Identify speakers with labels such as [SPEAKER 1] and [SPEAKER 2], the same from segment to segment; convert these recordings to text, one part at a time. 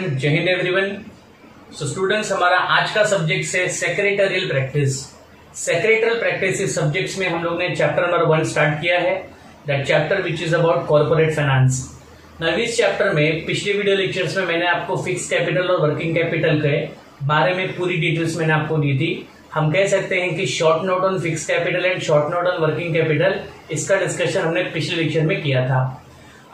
[SPEAKER 1] Student, जय Hind everyone. So students, हमारा आज का सब्जेक्ट है सेक्रेटरियल प्रैक्टिस। सेक्रेटरियल प्रैक्टिस इस सब्जेक्ट्स में हम लोग ने चैप्टर नंबर 1 स्टार्ट किया है, that chapter which is about corporate finance. नव इस चैप्टर में पिछले वीडियो लेक्चर्स में मैंने आपको फिक्स कैपिटल और वर्किंग कैपिटल के बारे में पूरी डिटेल्स मैंने आपको दी थी। हम कह सकते हैं कि short note on fix capital and short note on working capital, इसका डिस्कशन हमने पिछले लेक्चर में किया था।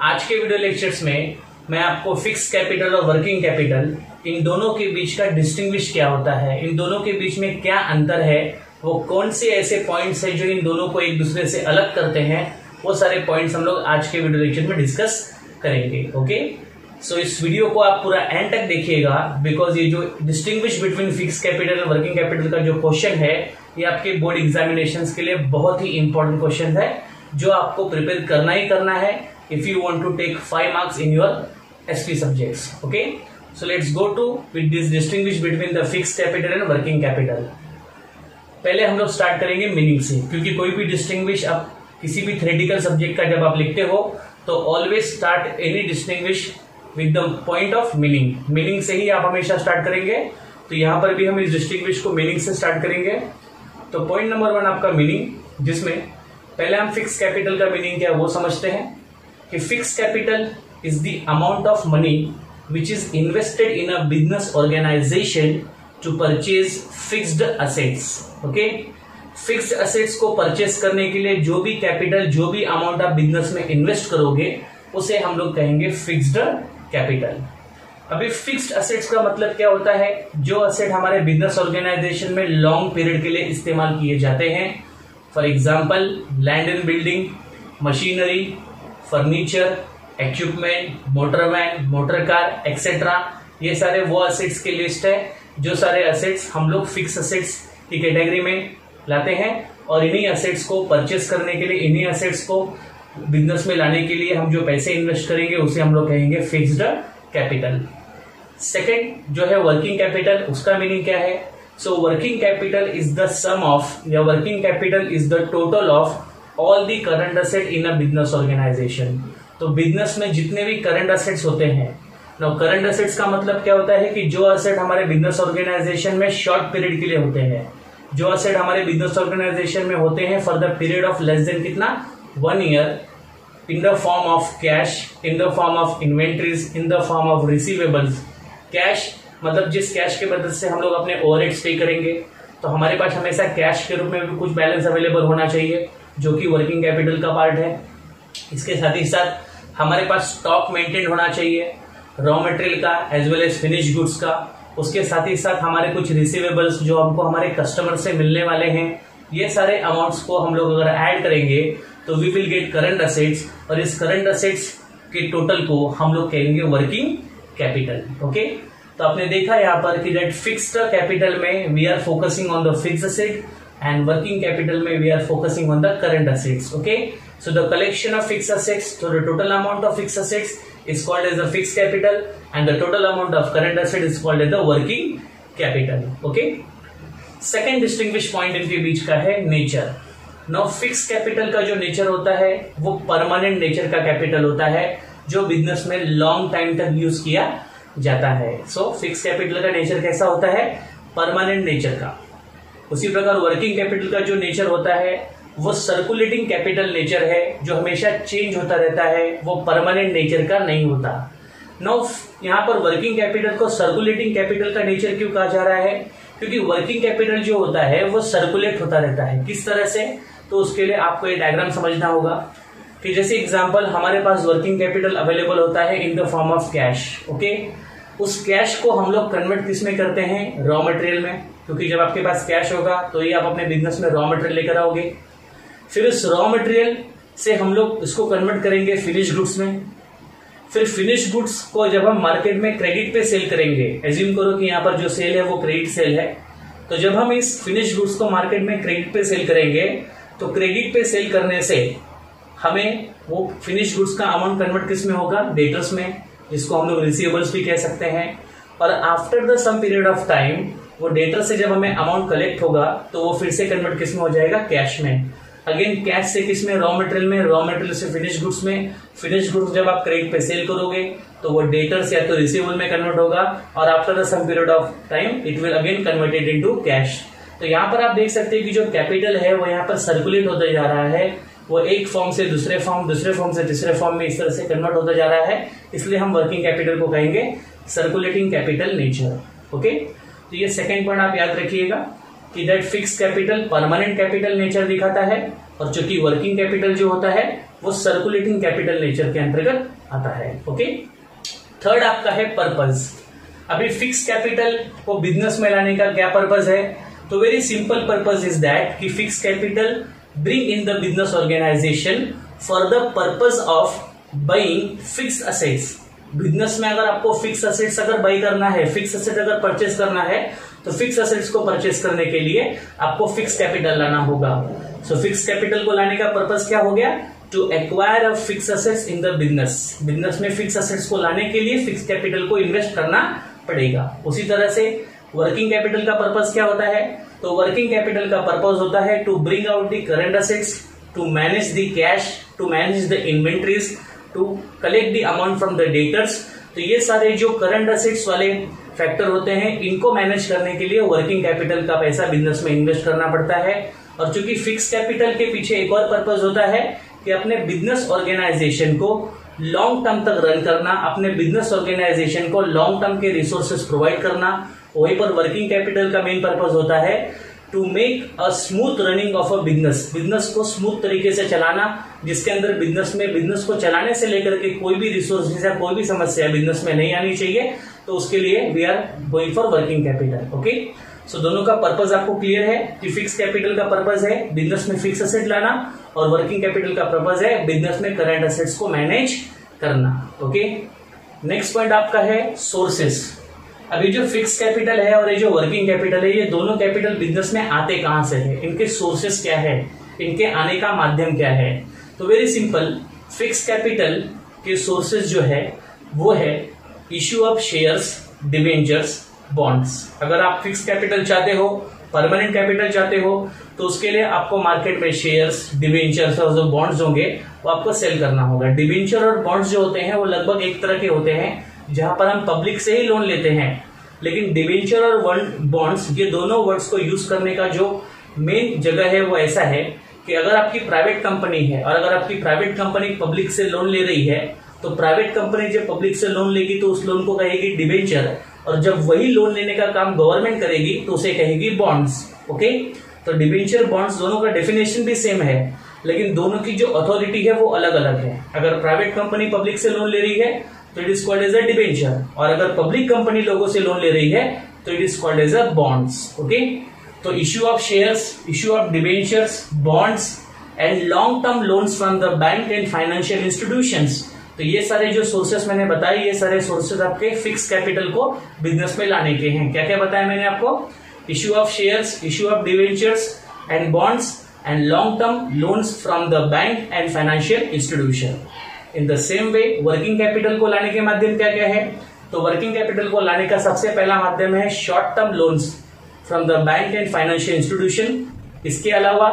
[SPEAKER 1] आज के वीडियो लेक्चर्स में मैं आपको फिक्स कैपिटल और वर्किंग कैपिटल, इन दोनों के बीच का डिस्टिंग्विश क्या होता है, इन दोनों के बीच में क्या अंतर है, वो कौन से ऐसे पॉइंट्स है जो इन दोनों को एक दूसरे से अलग करते हैं, वो सारे पॉइंट्स हम लोग आज के वीडियो लेक्चर में डिस्कस करेंगे। ओके, सो इस वीडियो को आप पूरा एंड तक देखिएगा, बिकॉज ये जो डिस्टिंग्विश बिटवीन फिक्स कैपिटल और वर्किंग कैपिटल का जो क्वेश्चन है, ये आपके बोर्ड एग्जामिनेशंस के लिए बहुत ही इंपॉर्टेंट क्वेश्चन है, जो आपको प्रिपेयर करना ही करना है if you want to take 5 marks in your SP subjects. Okay, so let's go to with this distinguish between the fixed capital and working capital. पहले हम लोग स्टार्ट करेंगे मीनिंग से, क्योंकि कोई भी डिस्टिंग्विश आप किसी भी थ्योरेटिकल सब्जेक्ट का जब आप लिखते हो तो always start any distinguish with the point of meaning. Meaning से ही आप हमेशा स्टार्ट करेंगे, तो यहाँ पर भी हम इस डिस्टिंग्विश को मीनिंग से स्टार्ट करेंगे। तो पॉइंट नंबर 1 आपका मीनिंग, जिसमें पहले हम फिक्स कैपिटल का मीनिंग क्या है वो समझते हैं कि fix capital is the amount of money which is invested in a business organization to purchase fixed assets. Okay, fixed assets को परचेस करने के लिए जो भी कैपिटल, जो भी अमाउंट आप बिजनेस में इन्वेस्ट करोगे, उसे हम लोग कहेंगे फिक्स्ड कैपिटल। अभी फिक्स्ड असेट्स का मतलब क्या होता है? जो असेट हमारे बिजनेस ऑर्गेनाइजेशन में लॉन्ग पीरियड के लिए इस्तेमाल किए जाते हैं। For example, land and building, machinery, furniture, equipment, motor van, motor car etcetera, ये सारे वो असेट्स की लिस्ट है। जो सारे असेट्स हम लोग फिक्स असेट्स की कैटेगरी में लाते हैं, और इन्हीं असेट्स को परचेस करने के लिए, इन्हीं असेट्स को बिजनेस में लाने के लिए हम जो पैसे इन्वेस्ट करेंगे उसे हम लोग कहेंगे फिक्स्ड कैपिटल। सेकेंड जो है वर्किंग कैपिटल, उसका मीनिंग क्या है? So working capital is the sum of, या working capital is the total of all the current asset in a business organization. तो बिजनेस में जितने भी करंट असेट्स होते हैं, नो करंट असेट्स का मतलब क्या होता है कि जो असेट हमारे बिजनेस ऑर्गेनाइजेशन में शॉर्ट पीरियड के लिए होते हैं, जो असेट हमारे बिजनेस ऑर्गेनाइजेशन में होते हैं for the period of less than कितना 1 year, in the form of cash, in the form of inventories, in the form of receivables. Cash मतलब जिस कैश के मदद से हम लोग अपने ओवरहेड्स पे करेंगे, तो हमारे पास हमेशा कैश के रूप में भी कुछ बैलेंस अवेलेबल होना चाहिए, जो कि वर्किंग कैपिटल का पार्ट है। इसके साथ ही साथ हमारे पास स्टॉक मेंटेन होना चाहिए, रॉ मटेरियल का as well as finish goods का। उसके साथ ही साथ हमारे कुछ रिसीवेबल्स जो हमको हमारे कस्टमर से मिलने वाले हैं, ये सारे अमाउंट्स को हम लोग अगर ऐड करेंगे तो we will get current assets, और इस करंट असेट्स के टोटल को हम लोग कहेंगे वर्किंग कैपिटल। ओके, तो आपने देखा यहाँ पर कि दैट फिक्स्ड कैपिटल में we are focusing on the fixed asset, and working capital में we are focusing on the current assets. Okay, so the collection of fixed assets, so the total amount of fixed assets is called as the fixed capital, and the total amount of current asset is called as the working capital. Okay, second distinguished point इनके बीच का है nature. Now fixed capital का जो nature होता है वो permanent nature का capital होता है, जो बिजनेस में long time तक यूज किया जाता है। So fixed capital का nature कैसा होता है? permanent nature का। उसी प्रकार वर्किंग कैपिटल का जो नेचर होता है वो सर्कुलेटिंग कैपिटल नेचर है, जो हमेशा चेंज होता रहता है, वो परमानेंट नेचर का नहीं होता। नो, यहाँ पर वर्किंग कैपिटल को सर्कुलेटिंग कैपिटल का नेचर क्यों कहा जा रहा है? क्योंकि वर्किंग कैपिटल जो होता है वो सर्कुलेट होता रहता है। किस तरह से? तो उसके लिए आपको ये डायग्राम समझना होगा कि जैसे एग्जाम्पल, हमारे पास वर्किंग कैपिटल अवेलेबल होता है in the form of cash. Okay, उस कैश को हम लोग कन्वर्ट किस में करते हैं? रॉ मटेरियल में, क्योंकि जब आपके पास कैश होगा तो ये आप अपने बिजनेस में रॉ मटेरियल लेकर आओगे। फिर इस रॉ मटेरियल से हम लोग इसको कन्वर्ट करेंगे फिनिश गुड्स में। फिर फिनिश गुड्स को जब हम मार्केट में क्रेडिट पे सेल करेंगे, एज्यूम करो कि यहाँ पर जो सेल है वो क्रेडिट सेल है, तो जब हम इस फिनिश गुड्स को मार्केट में क्रेडिट पे सेल करेंगे, तो क्रेडिट पे सेल करने से हमें वो फिनिश गुड्स का अमाउंट कन्वर्ट किस में होगा? डेटर्स में, जिसको हम लोग रिसीवेबल्स भी कह सकते हैं। और after the some period of time वो डेटर से जब हमें अमाउंट कलेक्ट होगा तो वो फिर से कन्वर्ट किस में हो जाएगा? कैश में। अगेन कैश से किस में, रॉ मटेरियल में, रॉ मटेरियल से फिनिश गुड्स में, फिनिश गुड्स जब आप क्रेडिट पे सेल करोगे तो वो डेटर्स या तो रिसीवेबल में कन्वर्ट होगा और after some period of time it will again converted into cash. तो यहाँ पर आप देख सकते हैं कि जो कैपिटल है वो यहाँ पर सर्कुलेट होता जा रहा है, वो एक फॉर्म से दूसरे फॉर्म से तीसरे फॉर्म में इस तरह से कन्वर्ट होता जा रहा है, इसलिए हम वर्किंग कैपिटल को कहेंगे सर्कुलेटिंग कैपिटल नेचर। ओके, तो ये सेकेंड पॉइंट आप याद रखिएगा कि that fix capital permanent capital nature दिखाता है और जो कि वर्किंग कैपिटल जो होता है वो सर्कुलेटिंग कैपिटल नेचर के अंतर्गत आता है। ओके, थर्ड आपका है पर्पज। अभी फिक्स कैपिटल को बिजनेस में लाने का क्या पर्पज है, तो very simple purpose is that कि fix capital bring in the business organization for the purpose of buying fix assets. Business में अगर आपको फिक्स असेट्स अगर बाई करना है, फिक्स असेट अगर परचेस करना है, तो फिक्स असेट्स को परचेस करने के लिए आपको फिक्स कैपिटल लाना होगा। सो फिक्स कैपिटल को लाने का पर्पस क्या हो गया, to acquire a fix assets in the business. Business में फिक्स असेट्स को लाने के लिए फिक्स कैपिटल को इन्वेस्ट करना पड़ेगा। उसी तरह से वर्किंग कैपिटल का पर्पस क्या होता है, तो वर्किंग कैपिटल का पर्पस होता है to bring out the current assets, to manage the cash, to manage the inventories, to collect the amount from the debtors. तो ये सारे जो करंट असेट्स वाले फैक्टर होते हैं, इनको मैनेज करने के लिए वर्किंग कैपिटल का पैसा बिजनेस में इन्वेस्ट करना पड़ता है। और चूंकि फिक्स कैपिटल के पीछे एक और पर्पस होता है कि अपने बिजनेस ऑर्गेनाइजेशन को लॉन्ग टर्म तक रन करना, अपने बिजनेस ऑर्गेनाइजेशन को लॉन्ग टर्म के रिसोर्सेज प्रोवाइड करना। वहीं पर वर्किंग कैपिटल का मेन पर्पस होता है to make a smooth running of a business, business को स्मूथ तरीके से चलाना, जिसके अंदर बिजनेस में बिजनेस को चलाने से लेकर के कोई भी रिसोर्सेज या कोई भी समस्या बिजनेस में नहीं आनी चाहिए, तो उसके लिए we are going for working capital. Okay, so दोनों का पर्पस आपको क्लियर है कि फिक्स कैपिटल का पर्पस है बिजनेस में फिक्स असेट लाना और वर्किंग कैपिटल का पर्पस है बिजनेस में करंट असेट्स को मैनेज करना। ओके, नेक्स्ट पॉइंट आपका है सोर्सेस। अभी जो फिक्स कैपिटल है और ये जो वर्किंग कैपिटल है, ये दोनों कैपिटल बिजनेस में आते कहां से है, इनके सोर्सेस क्या है, इनके आने का माध्यम क्या है। तो वेरी सिंपल, फिक्स कैपिटल के सोर्सेस जो है वो है issue of shares, debentures, bonds. अगर आप फिक्स कैपिटल चाहते हो, परमानेंट कैपिटल चाहते हो, तो उसके लिए आपको मार्केट में शेयर्स, डिवेंचर्स और जो बॉन्ड्स होंगे वो आपको सेल करना होगा। डिवेंचर और बॉन्ड्स जो होते हैं वो लगभग एक तरह के होते हैं, जहां पर हम पब्लिक से ही लोन लेते हैं। लेकिन डिवेंचर और बॉन्ड्स, ये दोनों वर्ड्स को यूज करने का जो मेन जगह है वो ऐसा है कि अगर आपकी प्राइवेट कंपनी है और अगर आपकी प्राइवेट कंपनी पब्लिक से लोन ले रही है, तो प्राइवेट कंपनी जब पब्लिक से लोन लेगी तो उस लोन को कहेगी डिवेंचर, और जब वही लोन लेने का काम गवर्नमेंट करेगी तो उसे कहेगी बॉन्ड्स। ओके, तो डिवेंचर बॉन्ड्स दोनों का डेफिनेशन भी सेम है, लेकिन दोनों की जो अथॉरिटी है वो अलग अलग है। अगर प्राइवेट कंपनी पब्लिक से लोन ले रही है तो it is called as a debenture, और अगर पब्लिक कंपनी लोगों से लोन ले रही है तो it is called as a bonds. Okay, तो issue of shares, issue of debentures, bonds and long term loans from the bank and financial institutions. तो ये सारे जो सोर्सेस मैंने बताए, ये सारे सोर्सेस आपके फिक्स कैपिटल को बिजनेस में लाने के हैं। क्या क्या बताया मैंने आपको, issue of shares, issue of debentures and bonds and long term loans from the bank and financial institution. In the same way working capital को लाने के माध्यम क्या क्या है, तो वर्किंग कैपिटल को लाने का सबसे पहला माध्यम है short term loans from the bank and financial institution. इसके अलावा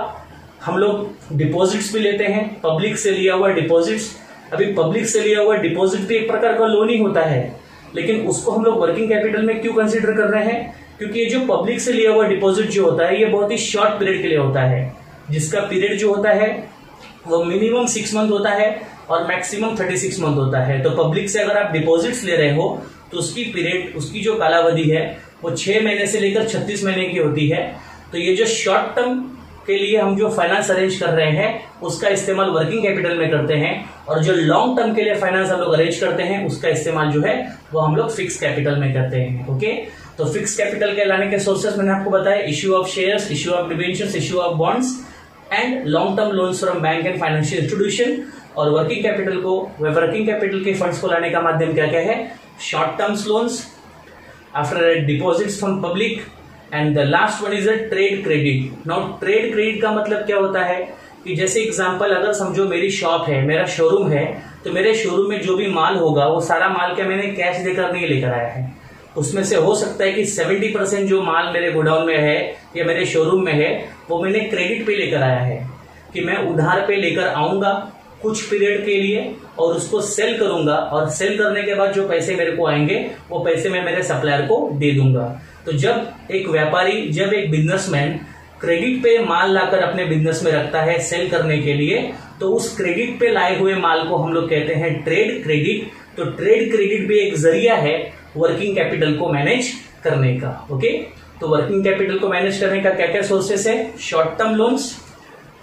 [SPEAKER 1] हम लोग डिपॉजिट्स भी लेते हैं, पब्लिक से लिया हुआ डिपॉजिट्स। अभी पब्लिक से लिया हुआ डिपॉजिट भी एक प्रकार का लोन ही होता है, लेकिन उसको हम लोग वर्किंग कैपिटल में क्यों कंसीडर कर रहे हैं, क्योंकि ये जो पब्लिक से लिया हुआ डिपॉजिट जो होता है ये बहुत ही शॉर्ट पीरियड के लिए होता है, जिसका पीरियड जो होता है वो मिनिमम 6 मंथ होता है और मैक्सिमम 36 मंथ होता है। तो पब्लिक से अगर आप डिपॉजिट्स ले रहे हो तो उसकी पीरियड, उसकी जो कालावधि है वो 6 महीने से लेकर 36 महीने की होती है। तो ये जो शॉर्ट टर्म के लिए हम जो फाइनेंस अरेंज कर रहे हैं उसका इस्तेमाल वर्किंग कैपिटल में करते हैं, और जो लॉन्ग टर्म के लिए फाइनेंस हम लोग अरेंज करते हैं उसका इस्तेमाल जो है वो हम लोग फिक्स कैपिटल में करते हैं। ओके, तो फिक्स कैपिटल के लाने के सोर्सेस मैंने आपको बताया, issue of shares, issue of debentures, issue of bonds and long term loans from bank and financial institution. और वर्किंग कैपिटल के फंड्स को लाने का माध्यम क्या क्या है, short terms loans, after deposits from public, and the last one is a trade credit. Now trade credit का मतलब क्या होता है कि जैसे एग्जांपल, अगर समझो मेरी शॉप है, मेरा शोरूम है, तो मेरे शोरूम में जो भी माल होगा वो सारा माल क्या मैंने कैश देकर नहीं लेकर आया है। उसमें से हो सकता है कि 70% जो माल मेरे गोडाउन में है या मेरे शोरूम में है वो मैंने क्रेडिट पे लेकर आया है, कि मैं उधार पे लेकर आऊंगा कुछ पीरियड के लिए और उसको सेल करूंगा, और सेल करने के बाद जो पैसे मेरे को आएंगे वो पैसे मैं मेरे सप्लायर को दे दूंगा। तो जब एक व्यापारी, जब एक बिजनेसमैन क्रेडिट पे माल लाकर अपने बिजनेस में रखता है सेल करने के लिए, तो उस क्रेडिट पे लाए हुए माल को हम लोग कहते हैं ट्रेड क्रेडिट। तो ट्रेड क्रेडिट भी एक जरिया है वर्किंग कैपिटल को मैनेज करने का। ओके, तो वर्किंग कैपिटल को मैनेज करने का क्या क्या सोर्सेस है? शॉर्ट टर्म लोन्स,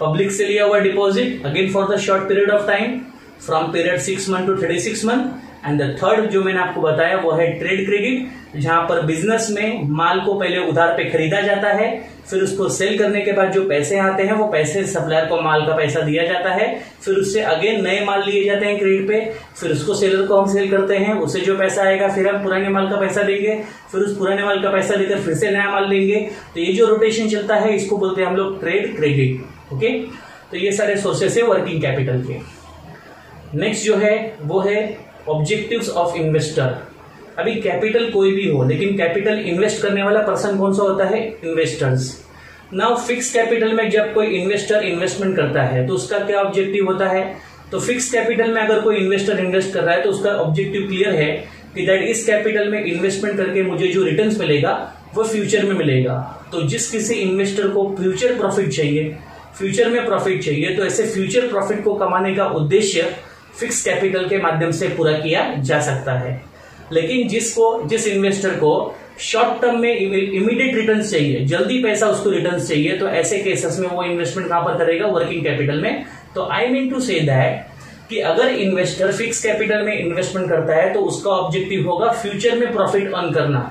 [SPEAKER 1] पब्लिक से लिया हुआ deposit again for the short period of time from period 6 month to 36 month, and the third जो मैंने आपको बताया वो है ट्रेड क्रेडिट, जहां पर बिजनेस में माल को पहले उधार पे खरीदा जाता है, फिर उसको सेल करने के बाद जो पैसे आते हैं वो पैसे सप्लायर को माल का पैसा दिया जाता है, फिर उससे अगेन नए माल लिए जाते हैं क्रेडिट पे, फिर उसको सेलर को हम सेल करते हैं, उससे जो पैसा आएगा फिर हम पुराने माल का पैसा देंगे, फिर उस पुराने माल का पैसा लेकर फिर से नया माल लेंगे। तो ये जो रोटेशन चलता है इसको बोलते हैं हम लोग ट्रेड क्रेडिट। ओके, तो ये सारे सोर्सेस है वर्किंग कैपिटल के। नेक्स्ट जो है वो है ऑब्जेक्टिव्स ऑफ इन्वेस्टर। अभी कैपिटल कोई भी हो, लेकिन कैपिटल इन्वेस्ट करने वाला पर्सन कौन सा होता है? इन्वेस्टर्स। नाउ फिक्स कैपिटल में जब कोई इन्वेस्टर इन्वेस्टमेंट करता है तो उसका क्या ऑब्जेक्टिव होता है? तो फिक्स कैपिटल में अगर कोई इन्वेस्टर इन्वेस्ट कर रहा है तो उसका ऑब्जेक्टिव क्लियर है कि दैट इस कैपिटल में इन्वेस्टमेंट करके मुझे जो रिटर्न्स मिलेगा वो फ्यूचर में मिलेगा। तो जिस किसी इन्वेस्टर को फ्यूचर प्रॉफिट चाहिए, फ्यूचर में प्रॉफिट चाहिए, तो ऐसे फ्यूचर प्रॉफिट को कमाने का उद्देश्य फिक्स कैपिटल के माध्यम से पूरा किया जा सकता है। लेकिन जिस इन्वेस्टर को शॉर्ट टर्म में इमीडिएट रिटर्न्स चाहिए, जल्दी पैसा उसको रिटर्न्स चाहिए, तो ऐसे केसेस में वो इन्वेस्टमेंट कहां पर करेगा? वर्किंग कैपिटल में। तो I mean to say that कि अगर इन्वेस्टर फिक्स कैपिटल में इन्वेस्टमेंट करता है तो उसका ऑब्जेक्टिव होगा फ्यूचर में प्रॉफिट अर्न करना।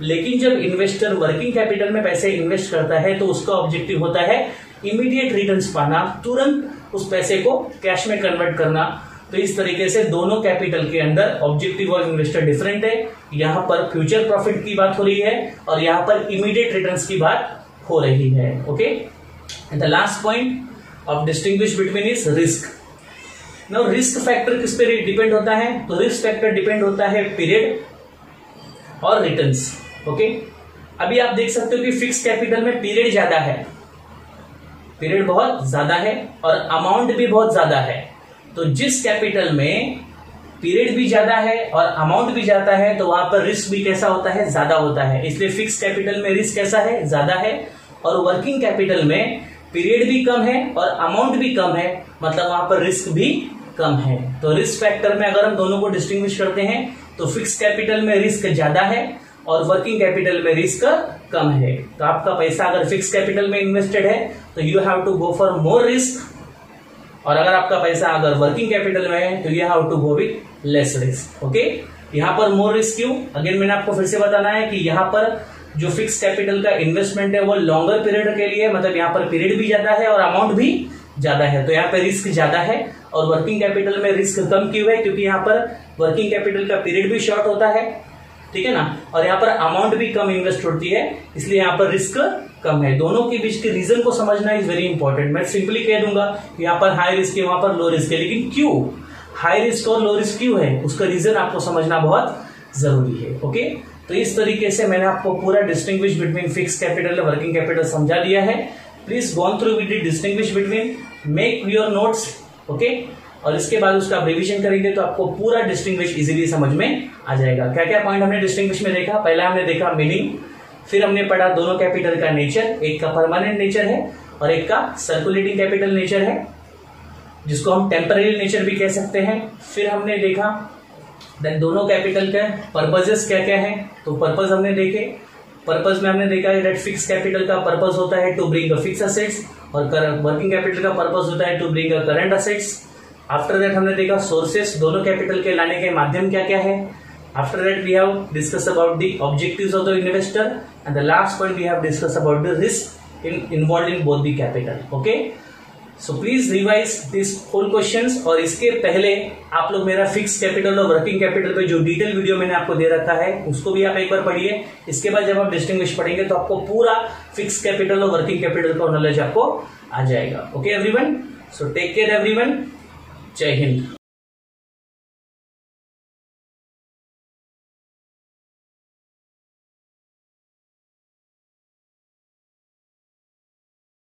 [SPEAKER 1] लेकिन जब इन्वेस्टर वर्किंग कैपिटल में पैसे इन्वेस्ट करता है तो उसका ऑब्जेक्टिव होता है इमीडिएट रिटर्न्स पाना, तुरंत उस पैसे को कैश में कन्वर्ट करना। तो इस तरीके से दोनों कैपिटल के अंदर ऑब्जेक्टिव ऑफ इन्वेस्टर डिफरेंट है। यहां पर फ्यूचर प्रॉफिट की बात हो रही है और यहां पर इमीडिएट रिटर्न्स की बात हो रही है। Okay, and the last point of distinguish between is risk. Now risk factor किस पे डिपेंड होता है? तो रिस्क फैक्टर डिपेंड होता है पीरियड और रिटर्न्स। ओके, अभी आप देख सकते हो कि फिक्स कैपिटल में पीरियड ज्यादा है, पीरियड बहुत ज्यादा है और अमाउंट भी बहुत ज्यादा है। तो जिस कैपिटल में पीरियड भी ज्यादा है और अमाउंट भी ज्यादा है तो वहां पर रिस्क भी कैसा होता है? ज्यादा होता है। इसलिए फिक्स कैपिटल में रिस्क कैसा है? ज्यादा है। और वर्किंग कैपिटल में पीरियड भी कम है और अमाउंट भी कम है, मतलब वहां पर रिस्क भी कम है। तो रिस्क फैक्टर में अगर हम दोनों को डिस्टिंग्विश करते हैं तो फिक्स कैपिटल में रिस्क ज्यादा है और वर्किंग कैपिटल में रिस्क कम है। तो आपका पैसा अगर फिक्स कैपिटल में इन्वेस्टेड है तो you have to go for more risk, और अगर आपका पैसा अगर वर्किंग कैपिटल में है तो you have to go with less risk. Okay, यहाँ पर मोर रिस्क क्यों? अगेन मैंने आपको फिर से बताना है कि यहाँ पर जो फिक्स कैपिटल का इन्वेस्टमेंट है वो लॉन्गर पीरियड के लिए, मतलब यहाँ पर पीरियड भी ज्यादा है और अमाउंट भी ज्यादा है, तो यहाँ पर रिस्क ज्यादा है। और वर्किंग कैपिटल में रिस्क कम क्यों है? क्योंकि यहाँ पर वर्किंग कैपिटल का पीरियड भी शॉर्ट होता है, ठीक है ना, और यहाँ पर अमाउंट भी कम इन्वेस्ट होती है, इसलिए यहाँ पर रिस्क कम है। दोनों के बीच के रीजन को समझना इज वेरी इंपॉर्टेंट। मैं सिंपली कह दूंगा यहाँ पर हाई रिस्क है, वहां पर लो रिस्क है, लेकिन क्यों हाई रिस्क और लो रिस्क क्यों है उसका रीजन आपको समझना बहुत जरूरी है। ओके, तो इस तरीके से मैंने आपको पूरा डिस्टिंग्विश बिटवीन फिक्स कैपिटल और वर्किंग कैपिटल समझा दिया है। Please go through with distinguish between, make your notes. Okay, और इसके बाद उसका रिवीजन करेंगे तो आपको पूरा डिस्टिंग्विश इजीली समझ में आ जाएगा। क्या क्या पॉइंट हमने डिस्टिंग्विश में देखा? पहला हमने देखा मीनिंग, फिर हमने पढ़ा दोनों कैपिटल का नेचर, एक का परमानेंट नेचर है और एक का सर्कुलेटिंग कैपिटल नेचर है, जिसको हम टेम्पररी नेचर भी कह सकते हैं। फिर हमने देखा देन दोनों कैपिटल के पर्पजेस क्या क्या है, तो पर्पज हमने देखे। पर्पज में हमने देखा दैट फिक्स कैपिटल का पर्पज होता है to bring a fix assets और वर्किंग कैपिटल का पर्पज होता है to bring a current assets. After that हमने देखा सोर्सेस, दोनों कैपिटल के लाने के माध्यम क्या क्या है। After that, we have discussed about the objectives of the investor, and the last point we have discussed about the risk involved in both the capital. Okay, so please revise these whole questions. और इसके पहले आप लोग मेरा fix capital और working capital पे जो detail video मैंने आपको दे रखा है उसको भी आप एक बार पढ़िए। इसके बाद जब आप डिस्टिंग्विश पढ़ेंगे तो आपको पूरा फिक्स कैपिटल और वर्किंग कैपिटल का नॉलेज आपको आ जाएगा। Okay everyone, so take care everyone, जय हिंद।